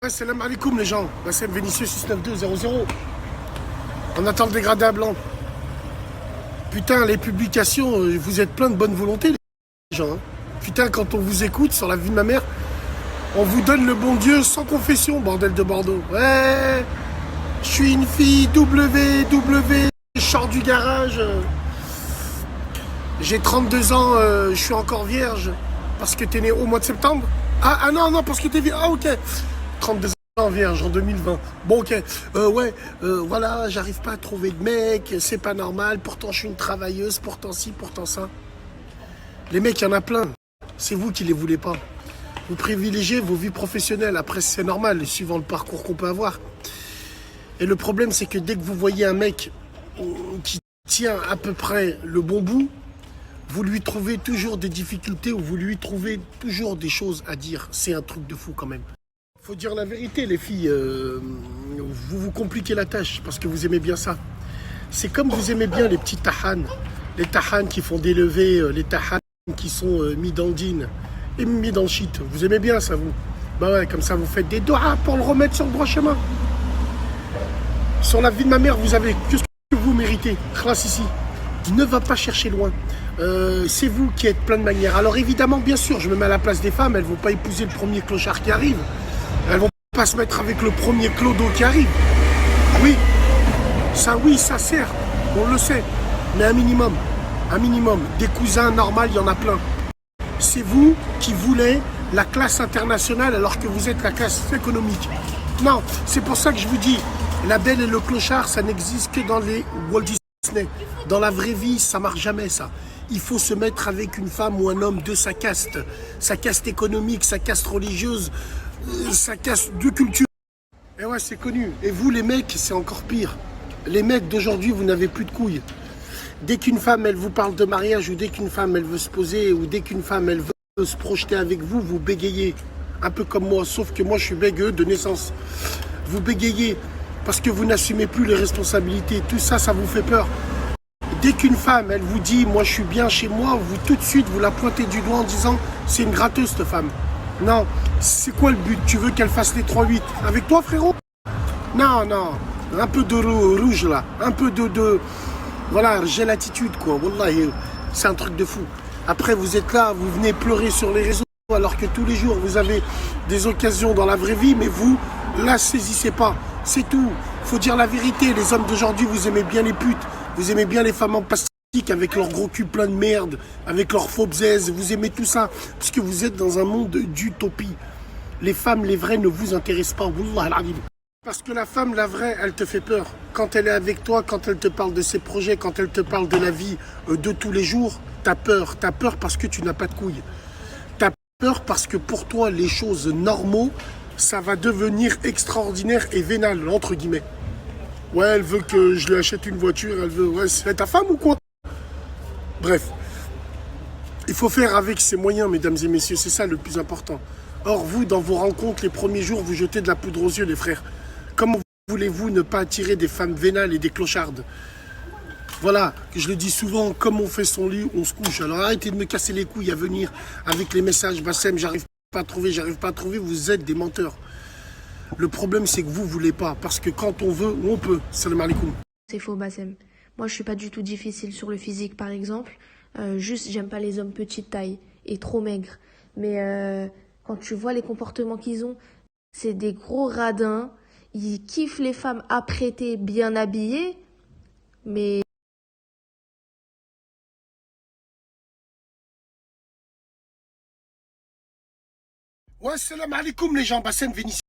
Salam alaikum les gens, Bassem Vénitieux 69200. On attend le dégradé à blanc. Putain, les publications, vous êtes plein de bonne volonté les gens. Hein. Putain, quand on vous écoute sur la vie de ma mère, on vous donne le bon Dieu sans confession, bordel de Bordeaux. Ouais, je suis une fille WW, je sors du garage. J'ai 32 ans, je suis encore vierge. Parce que t'es né au mois de septembre. Ah non, parce que t'es vierge. Ah ok. 32 ans vierge en 2020. Bon ok, voilà, j'arrive pas à trouver de mec, c'est pas normal, pourtant je suis une travailleuse, pourtant ci, pourtant ça. Les mecs, il y en a plein, c'est vous qui les voulez pas. Vous privilégiez vos vies professionnelles, après c'est normal, suivant le parcours qu'on peut avoir. Et le problème c'est que dès que vous voyez un mec qui tient à peu près le bon bout, vous lui trouvez toujours des difficultés ou vous lui trouvez toujours des choses à dire. C'est un truc de fou quand même. Faut dire la vérité, les filles, vous vous compliquez la tâche parce que vous aimez bien ça. C'est comme vous aimez bien les petits tahans, les tahans qui font des levées, les tahans qui sont mis dans le jean et mis dans le shit. Vous aimez bien ça, vous? Bah ouais, comme ça vous faites des doigts pour le remettre sur le droit chemin. Sur la vie de ma mère, vous avez que ce que vous méritez. Classe ici. Ne va pas chercher loin. C'est vous qui êtes plein de manières. Alors évidemment, bien sûr, je me mets à la place des femmes, elles ne vont pas épouser le premier clochard qui arrive. Elles vont pas se mettre avec le premier clodo qui arrive. Oui, ça sert, on le sait. Mais un minimum, des cousins normaux, il y en a plein. C'est vous qui voulez la classe internationale alors que vous êtes la classe économique. Non, c'est pour ça que je vous dis, la belle et le clochard, ça n'existe que dans les Walt Disney. Dans la vraie vie, ça marche jamais ça. Il faut se mettre avec une femme ou un homme de sa caste économique, sa caste religieuse, sa caste de culture. Et ouais, c'est connu. Et vous, les mecs, c'est encore pire. Les mecs d'aujourd'hui, vous n'avez plus de couilles. Dès qu'une femme, elle vous parle de mariage, ou dès qu'une femme, elle veut se poser, ou dès qu'une femme, elle veut se projeter avec vous, vous bégayez. Un peu comme moi, sauf que moi, je suis bégueux de naissance. Vous bégayez parce que vous n'assumez plus les responsabilités. Tout ça, ça vous fait peur. Dès qu'une femme, elle vous dit « moi je suis bien chez moi », vous tout de suite, vous la pointez du doigt en disant « c'est une gratteuse cette femme ». Non, c'est quoi le but? Tu veux qu'elle fasse les 3-8 avec toi, frérot? Non, un peu de rouge là, un peu de... Voilà, j'ai l'attitude quoi, Wallah, c'est un truc de fou. Après, vous êtes là, vous venez pleurer sur les réseaux, alors que tous les jours, vous avez des occasions dans la vraie vie, mais vous, la saisissez pas. C'est tout. Faut dire la vérité, les hommes d'aujourd'hui, vous aimez bien les putes. Vous aimez bien les femmes en plastique avec leur gros cul plein de merde, avec leurs faux bzaises, vous aimez tout ça, parce que vous êtes dans un monde d'utopie. Les femmes, les vraies, ne vous intéressent pas, wallah al-adim. Parce que la femme, la vraie, elle te fait peur. Quand elle est avec toi, quand elle te parle de ses projets, quand elle te parle de la vie de tous les jours, t'as peur. T'as peur parce que tu n'as pas de couilles. T'as peur parce que pour toi, les choses normaux, ça va devenir extraordinaire et vénal, entre guillemets. Ouais, elle veut que je lui achète une voiture, elle veut... Ouais, c'est ta femme ou quoi? Bref. Il faut faire avec ses moyens, mesdames et messieurs, c'est ça le plus important. Or, vous, dans vos rencontres, les premiers jours, vous jetez de la poudre aux yeux, les frères. Comment voulez-vous ne pas attirer des femmes vénales et des clochardes? Voilà, je le dis souvent, comme on fait son lit, on se couche. Alors arrêtez de me casser les couilles à venir avec les messages. Bassem, j'arrive pas à trouver, vous êtes des menteurs. Le problème, c'est que vous voulez pas, parce que quand on veut, on peut. Salam alaikum. C'est faux, Bassem. Moi, je suis pas du tout difficile sur le physique, par exemple. Juste, j'aime pas les hommes petite taille et trop maigres. Mais quand tu vois les comportements qu'ils ont, c'est des gros radins. Ils kiffent les femmes apprêtées, bien habillées. Mais Ouais, salam alaikum les gens, Bassem Vénitieux.